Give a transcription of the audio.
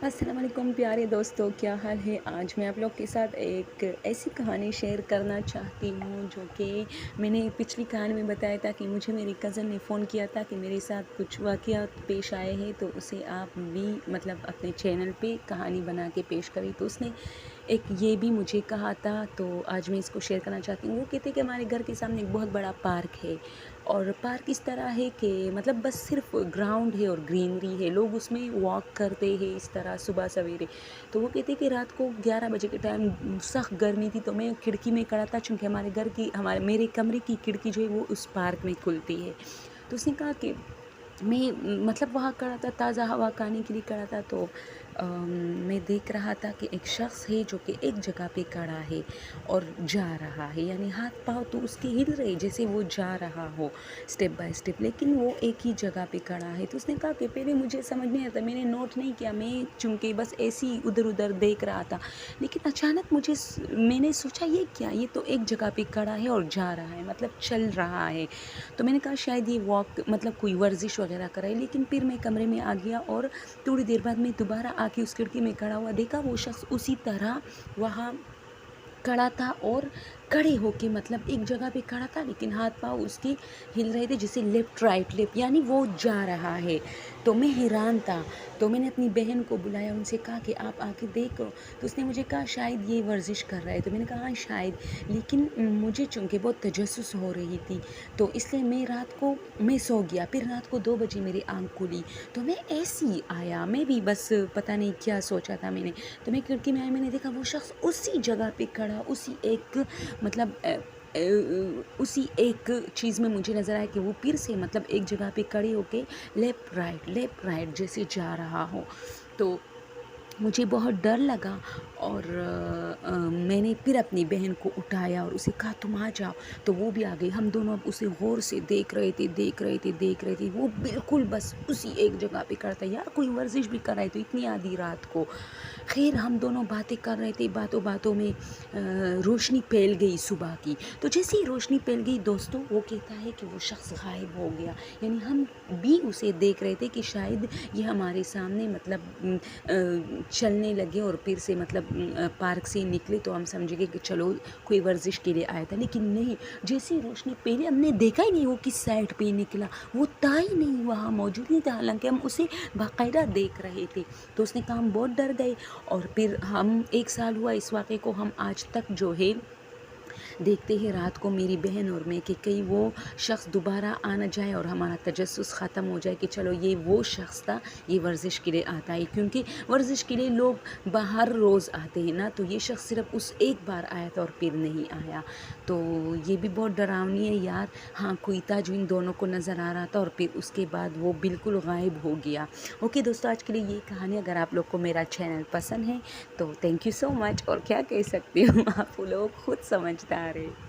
السلام علیکم پیارے دوستوں، کیا حال ہے؟ آج میں آپ لوگ کے ساتھ ایک ایسی کہانی شیئر کرنا چاہتی ہوں جو کہ میں نے پچھلی کہانی میں بتایا تھا کہ مجھے میری کزن نے فون کیا تھا کہ میرے ساتھ کچھ واقعات پیش آئے ہیں تو اسے آپ بھی اپنے چینل پہ کہانی بنا کے پیش کریں، تو اس نے ایک یہ بھی مجھے کہا تھا، تو آج میں اس کو شیئر کرنا چاہتی ہوں۔ وہ کہتے کہ ہمارے گھر کے سامنے ایک بہت بڑا پارک ہے، اور پارک اس طرح ہے کہ بس صرف گراؤنڈ ہے اور گرینری ہے، لوگ اس میں واک کرتے ہیں اس طرح صبح سویرے۔ تو وہ کہتے کہ رات کو 11 بجے کے ٹائم سخت گرمی تھی، تو میں کھڑکی میں کھڑا تھا، چونکہ میرے کمرے کی کھڑکی جو ہے وہ اس پارک میں کھلتی ہے۔ تو اس نے کہا کہ میں وہاں کھڑا تھا، تازہ ہوا کھانے کے لیے کھڑا تھا، تو میں دیکھ رہا تھا کہ ایک شخص ہے جو کہ ایک جگہ پہ کھڑا ہے اور جا رہا ہے، یعنی ہاتھ پاؤں تو اس کے ہل رہے جیسے وہ جا رہا ہو اسٹیپ بائی اسٹیپ، لیکن وہ ایک ہی جگہ پہ کھڑا ہے۔ تو اس نے کہا کہ پہلے مجھے سمجھ نہیں آتا، میں نے نوٹ نہیں کیا، میں چونکہ بس ایسے ہی ادھر ادھر دیکھ رہا تھا، لیکن اچانک میں نے سوچا یہ کیا، یہ تو ایک جگہ پہ کھڑا ہے اور جا رہا ہے، چل رہا ہے۔ تو میں نے کہا شاید یہ واک کوئی ورزش وغیرہ کرا ہے، لیکن پھر میں کمرے میں آ گیا اور تھوڑی دیر بعد میں دوبارہ آ کے اس کھڑکی میں کھڑا ہوا، دیکھا وہ شخص اسی طرح وہاں کھڑا تھا اور کھڑے ہو کے ایک جگہ پہ کھڑا تھا، لیکن ہاتھ پاؤں اس کے ہل رہے تھے جیسے لیفٹ رائٹ لیفٹ، یعنی وہ جا رہا ہے۔ تو میں حیران تھا، تو میں نے اپنی بہن کو بلایا، ان سے کہا کہ آپ آ کے دیکھو۔ تو اس نے مجھے کہا شاید یہ ورزش کر رہا ہے، تو میں نے کہا ہاں شاید، لیکن مجھے چونکہ بہت تجسس ہو رہی تھی، تو اس لیے میں سو گیا۔ پھر رات کو 2 بجے میری آنکھ کھلی، تو میں ایسی ہی آیا، میں بھی بس پتہ نہیں کیا سوچا تھا میں نے، تو میں کھڑکی میں آئی، میں نے دیکھا وہ شخص اسی جگہ پہ کھڑا، اسی ایک چیز میں مجھے نظر آیا کہ وہ پھر سے ایک جگہ پہ کھڑے ہو کے لیفٹ رائٹ جیسے جا رہا ہو۔ تو مجھے بہت ڈر لگا، اور میں نے پھر اپنی بہن کو اٹھایا اور اسے کہا تم آ جاؤ، تو وہ بھی آ گئی۔ ہم دونوں اب اسے غور سے دیکھ رہے تھے، وہ بالکل بس اسی ایک جگہ پہ کھڑا تھا، یار کوئی ورزش بھی کر رہا ہے تو اتنی آدھی رات کو۔ خیر ہم دونوں باتیں کر رہے تھے، باتوں میں روشنی پھیل گئی صبح کی۔ تو جیسے ہی روشنی پھیل گئی دوستوں، وہ کہتا ہے کہ وہ شخص غائب ہو گیا، یعنی ہم بھی اسے دیکھ رہے تھے کہ شاید یہ ہمارے سامنے چلنے لگے اور پھر سے پارک سے نکلے تو ہم سمجھے گے کہ چلو کوئی ورزش کے لیے آیا تھا، لیکن نہیں، جیسی روشنی پہلے ہم نے دیکھا ہی نہیں وہ کس سائڈ پہ نکلا، وہ تھا ہی نہیں، وہاں موجود نہیں تھا، حالانکہ ہم اسے باقاعدہ دیکھ رہے تھے۔ تو اس نے کہا ہم بہت ڈر گئے، اور پھر 1 سال ہوا اس واقعے کو، ہم آج تک جو ہے دیکھتے ہیں رات کو میری بہن اور میں کہ کہیں وہ شخص دوبارہ آ نہ جائے اور ہمارا تجسس ختم ہو جائے کہ چلو یہ وہ شخص تھا، یہ ورزش کے لیے آتا ہے، کیونکہ ورزش کے لیے لوگ باہر روز آتے ہیں نا، تو یہ شخص صرف اس ایک بار آیا تھا اور پھر نہیں آیا۔ تو یہ بھی بہت ڈراؤنی ہے یار، ہاں کوئی تھا جو ان دونوں کو نظر آ رہا تھا اور پھر اس کے بعد وہ بالکل غائب ہو گیا۔ اوکے دوستو، آج کے لیے یہ کہانی، اگر آپ لوگ کو میرا چینل پسند ہے تو تھینک یو سو مچ، اور کیا کہہ سکتی ہوں، آپ لوگ خود سمجھدار ہے۔